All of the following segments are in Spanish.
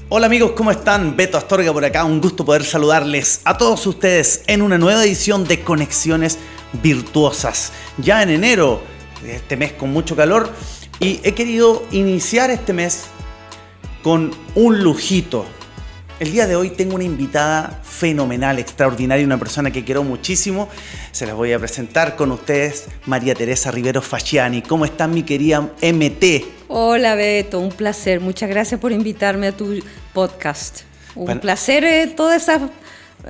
Hola amigos, ¿cómo están? Beto Astorga por acá, un gusto poder saludarles a todos ustedes en una nueva edición de Conexiones Virtuosas. Ya en enero, este mes con mucho calor, y he querido iniciar este mes con un lujito. El día de hoy tengo una invitada fenomenal, extraordinaria, una persona que quiero muchísimo. Se las voy a presentar con ustedes, María Teresa Rivero Fasciani. ¿Cómo están, mi querida MT? Hola Beto, un placer. Muchas gracias por invitarme a tu podcast. Un placer toda esa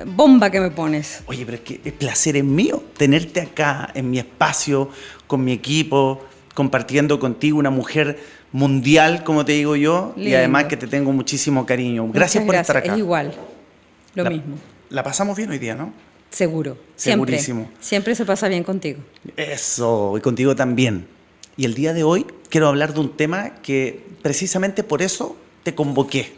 bomba que me pones. Oye, pero es que el placer es mío tenerte acá en mi espacio, con mi equipo, compartiendo contigo, una mujer mundial, como te digo yo, lindo. Y además que te tengo muchísimo cariño. Gracias por estar acá. Es igual, lo mismo. La pasamos bien hoy día, ¿no? Seguro, segurísimo. Siempre se pasa bien contigo. Eso, y contigo también. Y el día de hoy quiero hablar de un tema que precisamente por eso te convoqué.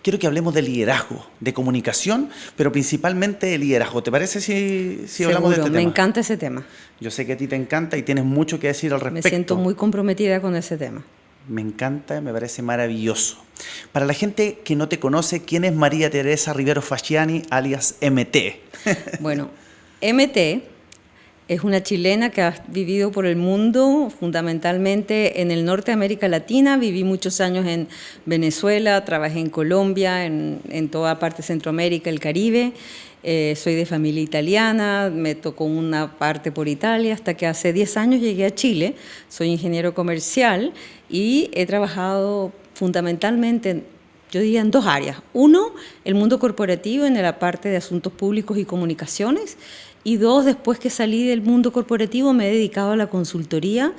Quiero que hablemos de liderazgo, de comunicación, pero principalmente de liderazgo. ¿Te parece si hablamos de este tema? Me encanta ese tema. Yo sé que a ti te encanta y tienes mucho que decir al respecto. Me siento muy comprometida con ese tema. Me encanta, me parece maravilloso. Para la gente que no te conoce, ¿quién es María Teresa Rivero Fasciani, alias MT? Bueno, MT es una chilena que ha vivido por el mundo, fundamentalmente en el norte de América Latina. Viví muchos años en Venezuela, trabajé en Colombia, en toda parte de Centroamérica, el Caribe. Soy de familia italiana, me tocó una parte por Italia, hasta que hace 10 años llegué a Chile. Soy ingeniero comercial y he trabajado fundamentalmente, yo diría, en dos áreas. Uno, el mundo corporativo en la parte de asuntos públicos y comunicaciones. Y dos, después que salí del mundo corporativo me he dedicado a la consultoría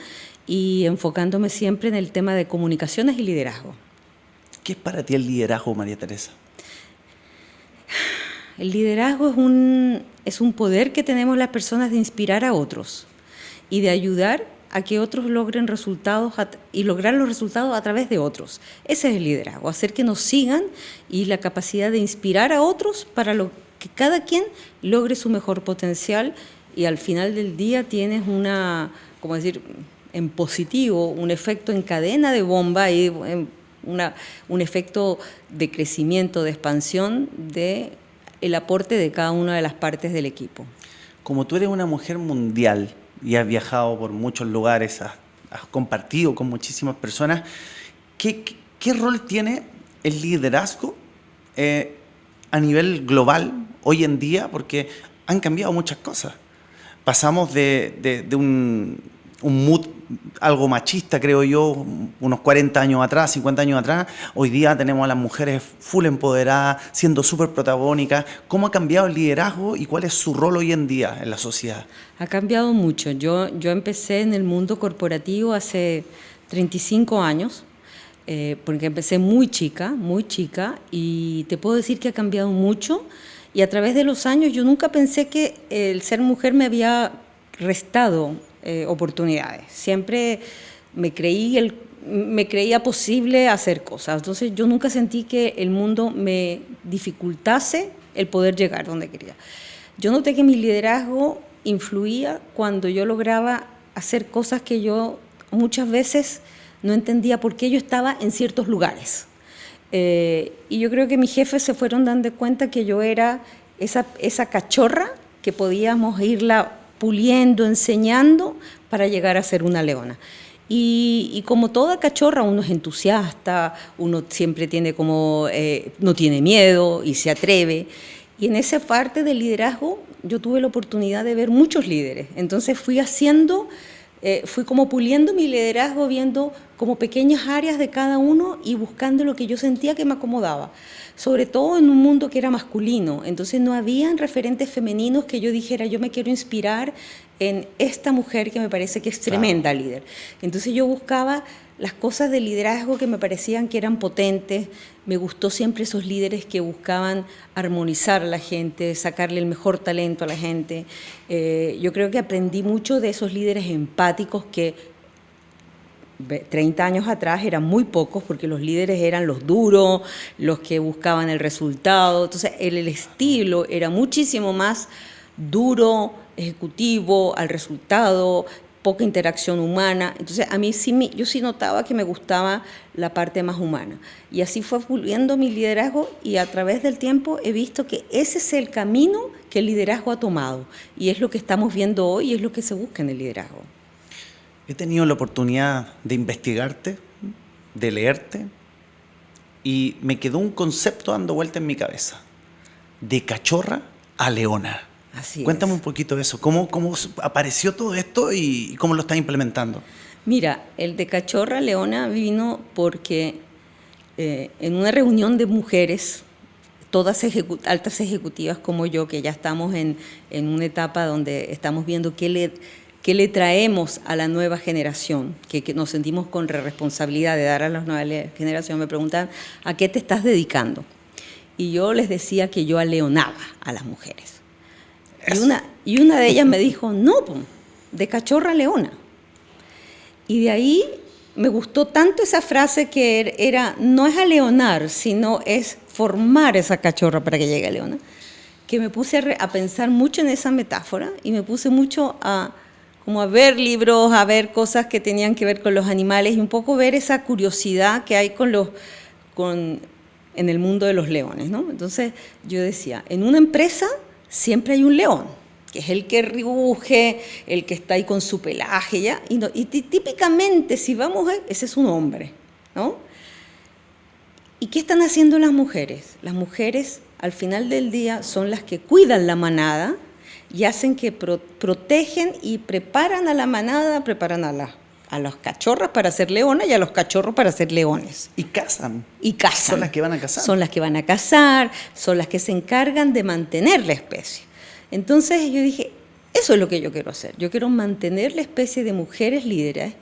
y enfocándome siempre en el tema de comunicaciones y liderazgo. ¿Qué es para ti el liderazgo, María Teresa? El liderazgo es un poder que tenemos las personas de inspirar a otros y de ayudar a que otros logren resultados y lograr los resultados a través de otros. Ese es el liderazgo, hacer que nos sigan y la capacidad de inspirar a otros para que cada quien logre su mejor potencial y al final del día tienes en positivo, un efecto en cadena de bomba y un efecto de crecimiento, de expansión de el aporte de cada una de las partes del equipo. Como tú eres una mujer mundial y has viajado por muchos lugares, has compartido con muchísimas personas, ¿qué rol tiene el liderazgo a nivel global hoy en día? Porque han cambiado muchas cosas. Pasamos de un mood algo machista, creo yo, unos 40 años atrás, 50 años atrás. Hoy día tenemos a las mujeres full empoderadas, siendo súper protagónicas. ¿Cómo ha cambiado el liderazgo y cuál es su rol hoy en día en la sociedad? Ha cambiado mucho. Yo empecé en el mundo corporativo hace 35 años, porque empecé muy chica, y te puedo decir que ha cambiado mucho. Y a través de los años yo nunca pensé que el ser mujer me había restado oportunidades. Siempre me creía posible hacer cosas. Entonces yo nunca sentí que el mundo me dificultase el poder llegar donde quería. Yo noté que mi liderazgo influía cuando yo lograba hacer cosas que yo muchas veces no entendía por qué yo estaba en ciertos lugares. Y yo creo que mis jefes se fueron dando cuenta que yo era esa cachorra que podíamos irla puliendo, enseñando para llegar a ser una leona. Y como toda cachorra, uno es entusiasta, uno siempre tiene no tiene miedo y se atreve. Y en esa parte del liderazgo yo tuve la oportunidad de ver muchos líderes. Entonces fui como puliendo mi liderazgo, viendo como pequeñas áreas de cada uno y buscando lo que yo sentía que me acomodaba. Sobre todo en un mundo que era masculino, entonces no habían referentes femeninos que yo dijera, yo me quiero inspirar en esta mujer que me parece que es tremenda líder. Entonces yo buscaba las cosas de liderazgo que me parecían que eran potentes. Me gustó siempre esos líderes que buscaban armonizar a la gente, sacarle el mejor talento a la gente. Yo creo que aprendí mucho de esos líderes empáticos que 30 años atrás eran muy pocos, porque los líderes eran los duros, los que buscaban el resultado. Entonces el estilo era muchísimo más duro, ejecutivo, al resultado, poca interacción humana. Entonces, a mí sí, yo sí notaba que me gustaba la parte más humana. Y así fue puliendo mi liderazgo y a través del tiempo he visto que ese es el camino que el liderazgo ha tomado. Y es lo que estamos viendo hoy y es lo que se busca en el liderazgo. He tenido la oportunidad de investigarte, de leerte, y me quedó un concepto dando vuelta en mi cabeza. De cachorra a leona. Así Cuéntame es. un poquito de eso. ¿Cómo apareció todo esto y cómo lo estás implementando? Mira, el de cachorra a leona vino porque en una reunión de mujeres, todas altas ejecutivas como yo, que ya estamos en una etapa donde estamos viendo qué le traemos a la nueva generación, que nos sentimos con responsabilidad de dar a la nueva generación, me preguntaban, ¿a qué te estás dedicando? Y yo les decía que yo aleonaba a las mujeres. Y una de ellas me dijo, no, de cachorra a leona. Y de ahí me gustó tanto esa frase que era, no es aleonar, sino es formar esa cachorra para que llegue a leona, que me puse a pensar mucho en esa metáfora y me puse mucho como a ver libros, a ver cosas que tenían que ver con los animales y un poco ver esa curiosidad que hay en el mundo de los leones, ¿no? Entonces yo decía, en una empresa siempre hay un león, que es el que ruge, el que está ahí con su pelaje, ¿ya? Y típicamente, si vamos a ese es un hombre, ¿no? ¿Y qué están haciendo las mujeres? Las mujeres, al final del día, son las que cuidan la manada y hacen que protegen y preparan a la manada, preparan a las cachorras para ser leonas y a los cachorros para ser leones. Y cazan. Y cazan. Son las que van a cazar. Son las que van a cazar, son las que se encargan de mantener la especie. Entonces yo dije, eso es lo que yo quiero hacer. Yo quiero mantener la especie de mujeres líderes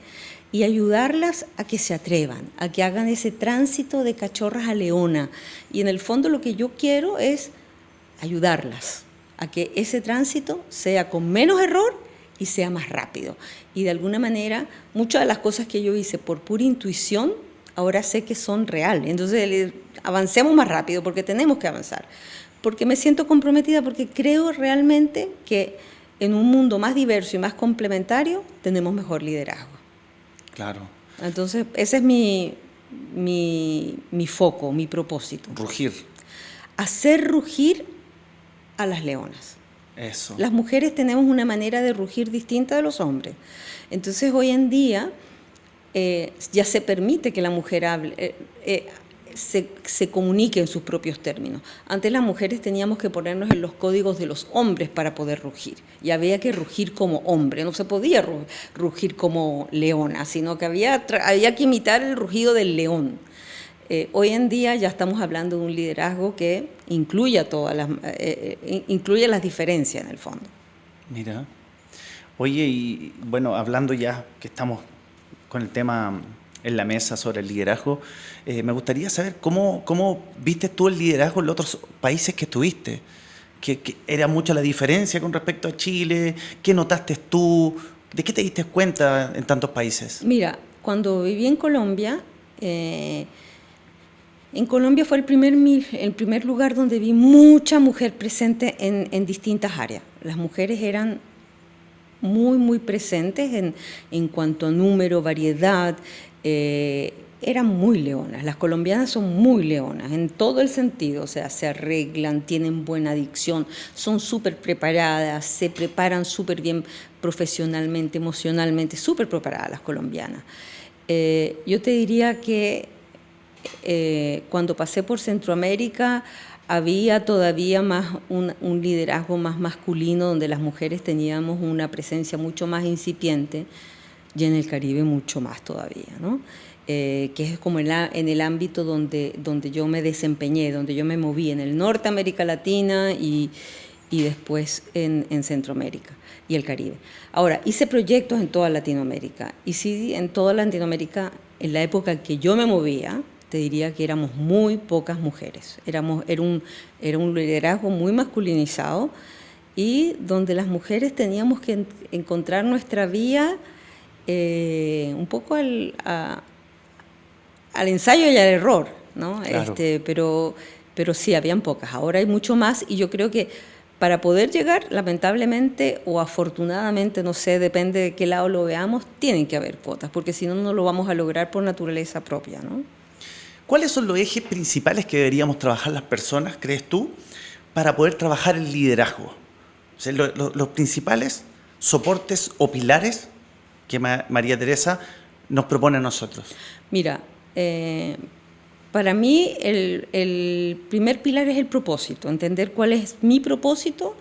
y ayudarlas a que se atrevan, a que hagan ese tránsito de cachorras a leona. Y en el fondo lo que yo quiero es ayudarlas a que ese tránsito sea con menos error y sea más rápido. Y de alguna manera, muchas de las cosas que yo hice por pura intuición, ahora sé que son reales. Entonces, avancemos más rápido porque tenemos que avanzar. Porque me siento comprometida, porque creo realmente que en un mundo más diverso y más complementario tenemos mejor liderazgo. Claro. Entonces, ese es mi foco, mi propósito. Rugir. Hacer rugir a las leonas. Eso. Las mujeres tenemos una manera de rugir distinta de los hombres. Entonces, hoy en día ya se permite que la mujer hable, se comunique en sus propios términos. Antes las mujeres teníamos que ponernos en los códigos de los hombres para poder rugir. Y había que rugir como hombre, no se podía rugir como leona, sino que había que imitar el rugido del león. Hoy en día ya estamos hablando de un liderazgo que incluye las diferencias en el fondo. Mira. Oye, y bueno, hablando ya que estamos con el tema en la mesa sobre el liderazgo, me gustaría saber cómo viste tú el liderazgo en los otros países que estuviste. ¿Que era mucha la diferencia con respecto a Chile? ¿Qué notaste tú? ¿De qué te diste cuenta en tantos países? Mira, cuando viví en Colombia fue el primer lugar donde vi mucha mujer presente en distintas áreas. Las mujeres eran muy, muy presentes en cuanto a número, variedad, eran muy leonas. Las colombianas son muy leonas en todo el sentido, o sea, se arreglan, tienen buena dicción, son súper preparadas, se preparan súper bien profesionalmente, emocionalmente, súper preparadas las colombianas. Yo te diría que cuando pasé por Centroamérica había todavía más un liderazgo más masculino, donde las mujeres teníamos una presencia mucho más incipiente, y en el Caribe mucho más todavía, ¿no? Que es como en el ámbito donde yo me desempeñé, donde yo me moví, en el norte de América Latina y después en Centroamérica y el Caribe. Ahora, hice proyectos en toda Latinoamérica, y sí, en toda Latinoamérica, en la época en que yo me movía, te diría que éramos muy pocas mujeres. Era un liderazgo muy masculinizado y donde las mujeres teníamos que encontrar nuestra vía un poco al ensayo y al error, ¿no? Claro. Pero sí, habían pocas. Ahora hay mucho más y yo creo que para poder llegar, lamentablemente o afortunadamente, no sé, depende de qué lado lo veamos, tienen que haber cuotas, porque si no, no lo vamos a lograr por naturaleza propia, ¿no? ¿Cuáles son los ejes principales que deberíamos trabajar las personas, crees tú, para poder trabajar el liderazgo? O sea, los principales soportes o pilares que María Teresa nos propone a nosotros. Mira, para mí el primer pilar es el propósito, entender cuál es mi propósito,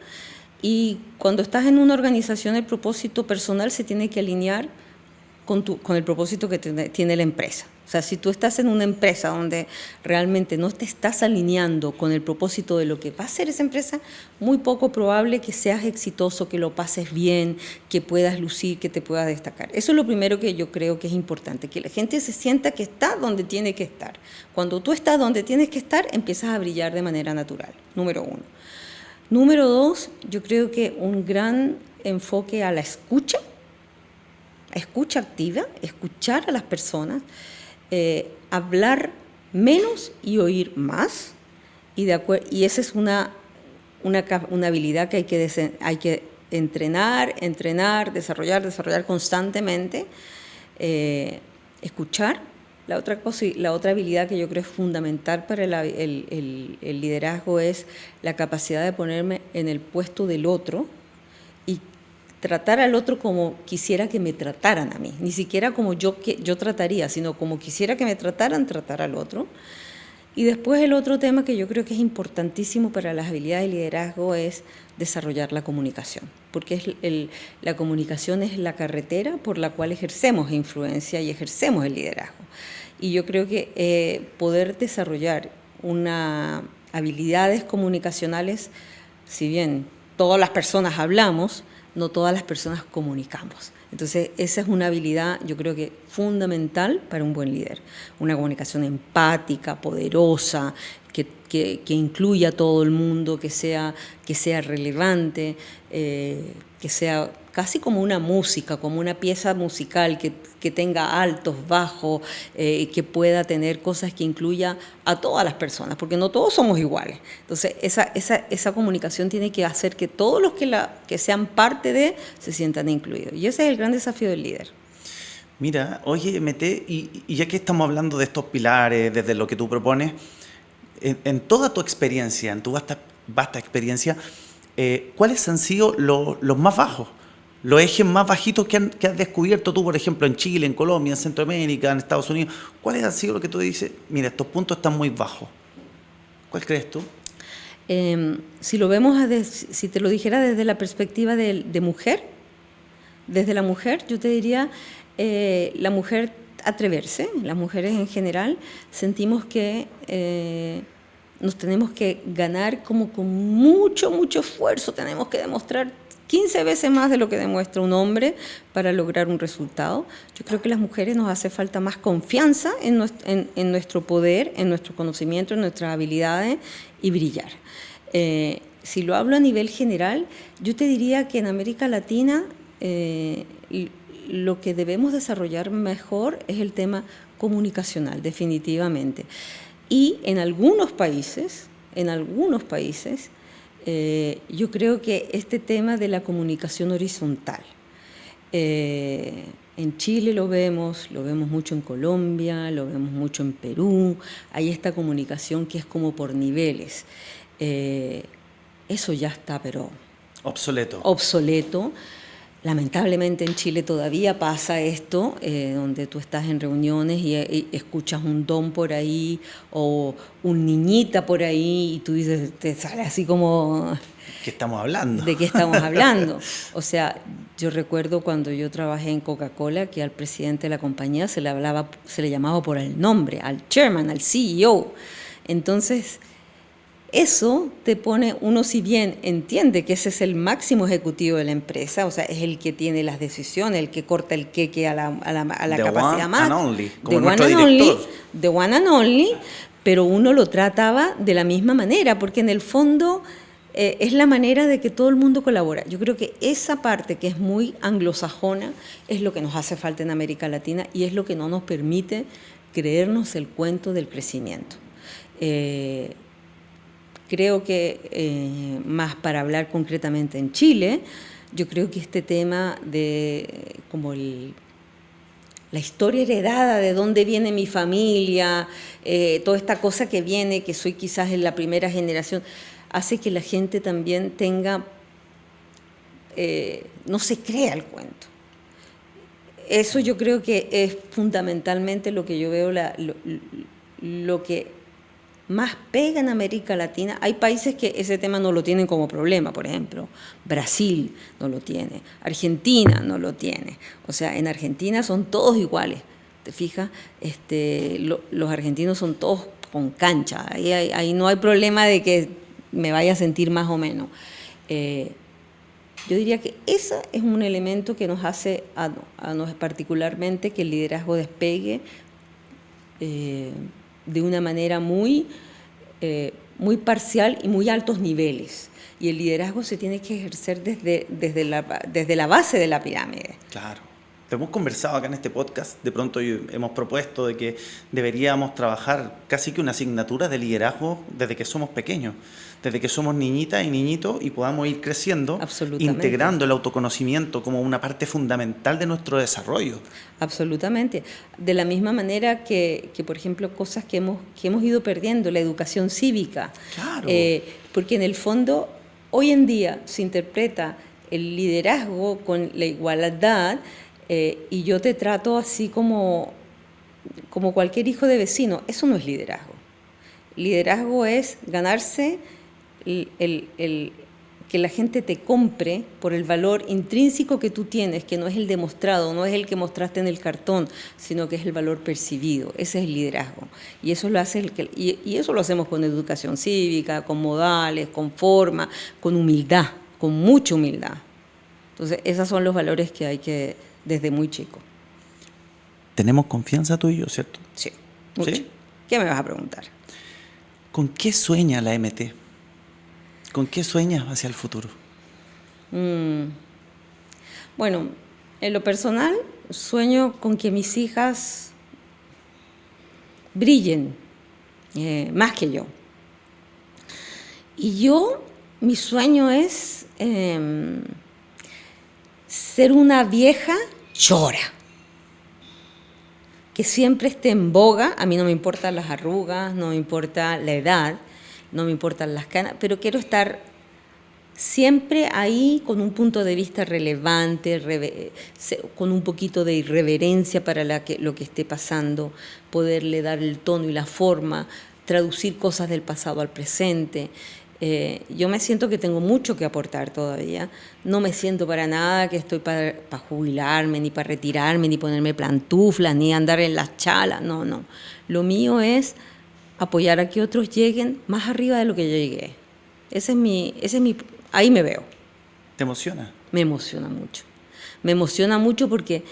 y cuando estás en una organización el propósito personal se tiene que alinear con el propósito que tiene la empresa. O sea, si tú estás en una empresa donde realmente no te estás alineando con el propósito de lo que va a ser esa empresa, muy poco probable que seas exitoso, que lo pases bien, que puedas lucir, que te puedas destacar. Eso es lo primero que yo creo que es importante, que la gente se sienta que está donde tiene que estar. Cuando tú estás donde tienes que estar, empiezas a brillar de manera natural, número uno. Número dos, yo creo que un gran enfoque a la escucha activa, escuchar a las personas, hablar menos y oír más, y esa es una habilidad que hay que entrenar, desarrollar constantemente. Escuchar. La otra habilidad que yo creo es fundamental para el liderazgo es la capacidad de ponerme en el puesto del otro y tratar al otro como quisiera que me trataran a mí, ni siquiera como yo trataría, sino como quisiera que me trataran, tratar al otro. Y después el otro tema que yo creo que es importantísimo para las habilidades de liderazgo es desarrollar la comunicación, porque la comunicación es la carretera por la cual ejercemos influencia y ejercemos el liderazgo. Y yo creo que poder desarrollar habilidades comunicacionales, si bien todas las personas hablamos, no todas las personas comunicamos. Entonces, esa es una habilidad, yo creo que fundamental para un buen líder. Una comunicación empática, poderosa, que incluya a todo el mundo, que sea relevante, que sea casi como una música, como una pieza musical que tenga altos, bajos, que pueda tener cosas que incluya a todas las personas, porque no todos somos iguales. Entonces, esa comunicación tiene que hacer que todos los que sean parte de se sientan incluidos. Y ese es el gran desafío del líder. Mira, oye, Mete, y ya que estamos hablando de estos pilares, desde lo que tú propones, en toda tu experiencia, en tu vasta experiencia, ¿cuáles han sido los más bajos? Los ejes más bajitos que has descubierto tú, por ejemplo, en Chile, en Colombia, en Centroamérica, en Estados Unidos. ¿Cuáles han sido lo que tú dices? Mira, estos puntos están muy bajos. ¿Cuál crees tú? Si lo vemos, si te lo dijera desde la perspectiva de mujer, desde la mujer, yo te diría, la mujer atreverse. Las mujeres en general sentimos que nos tenemos que ganar como con mucho esfuerzo, tenemos que demostrar 15 veces más de lo que demuestra un hombre para lograr un resultado. Yo creo que a las mujeres nos hace falta más confianza en nuestro poder, en nuestro conocimiento, en nuestras habilidades y brillar. Si lo hablo a nivel general, yo te diría que en América Latina lo que debemos desarrollar mejor es el tema comunicacional, definitivamente. Y en algunos países, yo creo que este tema de la comunicación horizontal, en Chile lo vemos mucho en Colombia, lo vemos mucho en Perú, hay esta comunicación que es como por niveles. Eso ya está, pero obsoleto. Lamentablemente en Chile todavía pasa esto, donde tú estás en reuniones y escuchas un don por ahí o un niñita por ahí y tú dices, te sale así como... ¿Qué estamos hablando? ¿De qué estamos hablando? O sea, yo recuerdo cuando yo trabajé en Coca-Cola que al presidente de la compañía se le llamaba por el nombre, al chairman, al CEO. Entonces... eso te pone, uno si bien entiende que ese es el máximo ejecutivo de la empresa, o sea, es el que tiene las decisiones, el que corta el queque a la capacidad más. The one and only, pero uno lo trataba de la misma manera, porque en el fondo es la manera de que todo el mundo colabora. Yo creo que esa parte que es muy anglosajona es lo que nos hace falta en América Latina y es lo que no nos permite creernos el cuento del crecimiento. Creo que, más para hablar concretamente en Chile, yo creo que este tema de como la historia heredada, de dónde viene mi familia, toda esta cosa que viene, que soy quizás en la primera generación, hace que la gente también tenga, no se crea el cuento. Eso yo creo que es fundamentalmente lo que yo veo, lo que más pega en América Latina. Hay países que ese tema no lo tienen como problema, por ejemplo, Brasil no lo tiene, Argentina no lo tiene. O sea, en Argentina son todos iguales, ¿te fijas? Los argentinos son todos con cancha, ahí no hay problema de que me vaya a sentir más o menos. Yo diría que ese es un elemento que nos hace, a nos particularmente, que el liderazgo despegue de una manera muy parcial y muy altos niveles. Y el liderazgo se tiene que ejercer desde la base de la pirámide. Claro. Hemos conversado acá en este podcast, de pronto hemos propuesto de que deberíamos trabajar casi que una asignatura de liderazgo desde que somos pequeños, desde que somos niñitas y niñitos y podamos ir creciendo, integrando el autoconocimiento como una parte fundamental de nuestro desarrollo. Absolutamente. De la misma manera que por ejemplo, cosas que hemos ido perdiendo, la educación cívica. Claro. Porque en el fondo, hoy en día se interpreta el liderazgo con la igualdad, y yo te trato así como cualquier hijo de vecino. Eso no es liderazgo. Liderazgo es ganarse que la gente te compre por el valor intrínseco que tú tienes, que no es el demostrado, no es el que mostraste en el cartón, sino que es el valor percibido. Ese es el liderazgo. Y eso lo hace y eso lo hacemos con educación cívica, con modales, con forma, con humildad, con mucha humildad. Entonces, esos son los valores que hay que, desde muy chico. Tenemos confianza tú y yo, ¿cierto? Sí, mucho. ¿Sí? ¿Qué me vas a preguntar? ¿Con qué sueña la MT? ¿Con qué sueñas hacia el futuro? Bueno, en lo personal, sueño con que mis hijas brillen más que yo. Y mi sueño es ser una vieja llora, que siempre esté en boga. A mí no me importan las arrugas, no me importa la edad, no me importan las canas, pero quiero estar siempre ahí con un punto de vista relevante, con un poquito de irreverencia para lo que esté pasando, poderle dar el tono y la forma, traducir cosas del pasado al presente. Yo me siento que tengo mucho que aportar todavía. No me siento para nada que estoy para jubilarme, ni para retirarme, ni ponerme plantuflas, ni andar en las chalas. No, no. Lo mío es apoyar a que otros lleguen más arriba de lo que yo llegué. Ese es mi, ahí me veo. ¿Te emociona? Me emociona mucho. Me emociona mucho porque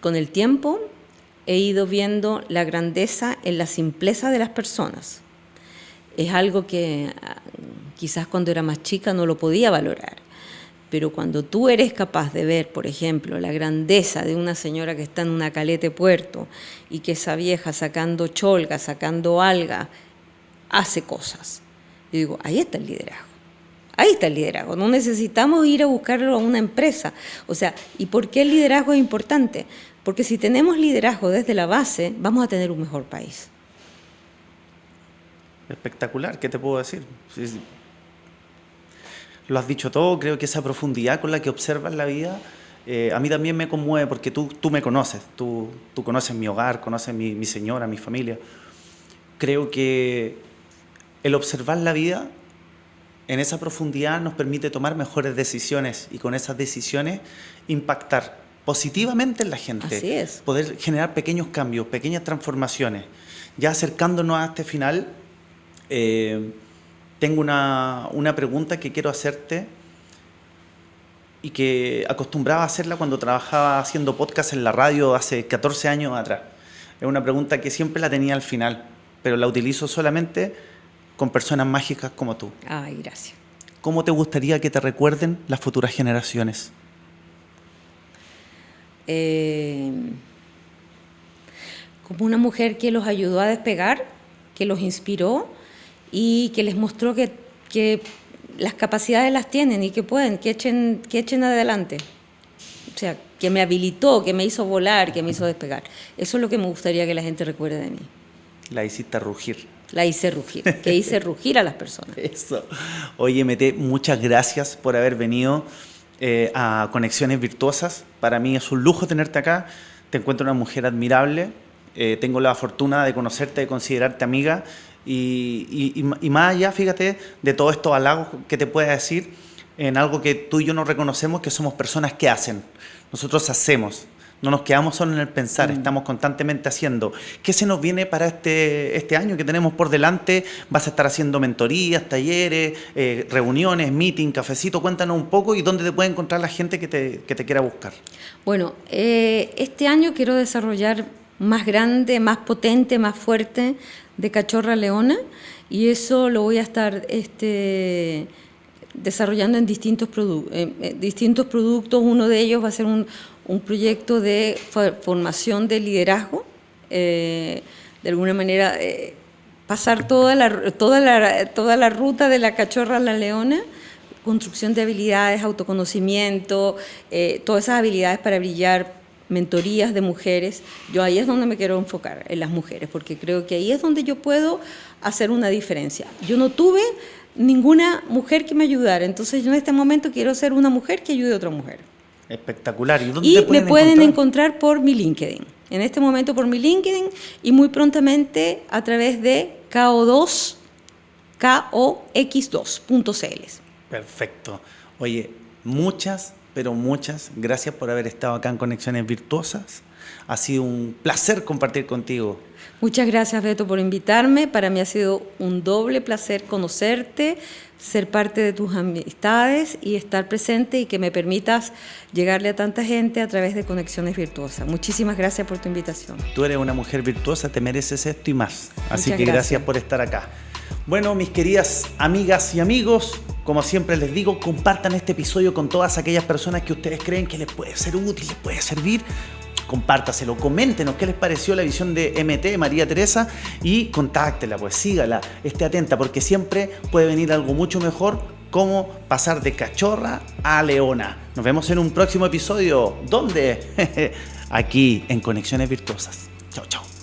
con el tiempo he ido viendo la grandeza en la simpleza de las personas. Es algo que quizás cuando era más chica no lo podía valorar, pero cuando tú eres capaz de ver, por ejemplo, la grandeza de una señora que está en una caleta de puerto y que esa vieja sacando cholga, sacando alga, hace cosas. Yo digo, ahí está el liderazgo. Ahí está el liderazgo. No necesitamos ir a buscarlo a una empresa. O sea, ¿y por qué el liderazgo es importante? Porque si tenemos liderazgo desde la base, vamos a tener un mejor país. Espectacular, ¿qué te puedo decir? Sí. Lo has dicho todo, creo que esa profundidad con la que observas la vida, a mí también me conmueve porque tú me conoces, tú conoces mi hogar, conoces mi señora, mi familia. Creo que el observar la vida en esa profundidad nos permite tomar mejores decisiones y con esas decisiones impactar positivamente en la gente. Así es. Poder generar pequeños cambios, pequeñas transformaciones. Ya acercándonos a este final, tengo una pregunta que quiero hacerte y que acostumbraba a hacerla cuando trabajaba haciendo podcast en la radio hace 14 años atrás. Es una pregunta que siempre la tenía al final, pero la utilizo solamente con personas mágicas como tú. Ay, gracias. ¿Cómo te gustaría que te recuerden las futuras generaciones? Como una mujer que los ayudó a despegar, que los inspiró y que les mostró que las capacidades las tienen y que pueden, que echen adelante. O sea, que me habilitó, que me hizo volar, que me hizo despegar. Eso es lo que me gustaría que la gente recuerde de mí. La hiciste rugir. La hice rugir, que hice rugir a las personas. Eso. Oye, Mete, muchas gracias por haber venido a Conexiones Virtuosas. Para mí es un lujo tenerte acá. Te encuentro una mujer admirable. Tengo la fortuna de conocerte, de considerarte amiga. Y más allá, fíjate, de todos estos halagos que te pueda decir, en algo que tú y yo nos reconocemos, que somos personas que hacen. Nosotros hacemos. No nos quedamos solo en el pensar, estamos constantemente haciendo. ¿Qué se nos viene para este año que tenemos por delante? ¿Vas a estar haciendo mentorías, talleres, reuniones, meeting, cafecito? Cuéntanos un poco y dónde te puede encontrar la gente que te quiera buscar. Bueno, este año quiero desarrollar más grande, más potente, más fuerte de Cachorra Leona, y eso lo voy a estar desarrollando en distintos productos. Uno de ellos va a ser un proyecto de formación de liderazgo, de alguna manera pasar toda la ruta de la Cachorra a la Leona, construcción de habilidades, autoconocimiento, todas esas habilidades para brillar, mentorías de mujeres. Yo ahí es donde me quiero enfocar, en las mujeres, porque creo que ahí es donde yo puedo hacer una diferencia. Yo no tuve ninguna mujer que me ayudara, entonces yo en este momento quiero ser una mujer que ayude a otra mujer. Espectacular. ¿Y me pueden encontrar por mi LinkedIn. En este momento por mi LinkedIn y muy prontamente a través de kox2.cl. Perfecto. Oye, pero muchas gracias por haber estado acá en Conexiones Virtuosas. Ha sido un placer compartir contigo. Muchas gracias, Beto, por invitarme. Para mí ha sido un doble placer conocerte, ser parte de tus amistades y estar presente y que me permitas llegarle a tanta gente a través de Conexiones Virtuosas. Muchísimas gracias por tu invitación. Tú eres una mujer virtuosa, te mereces esto y más. Así que gracias por estar acá. Bueno, mis queridas amigas y amigos, como siempre les digo, compartan este episodio con todas aquellas personas que ustedes creen que les puede ser útil, les puede servir. Compártaselo, coméntenos qué les pareció la visión de MT, María Teresa, y contáctela, pues sígala, esté atenta, porque siempre puede venir algo mucho mejor, como pasar de cachorra a leona. Nos vemos en un próximo episodio. ¿Dónde? Aquí en Conexiones Virtuosas. Chao, chao.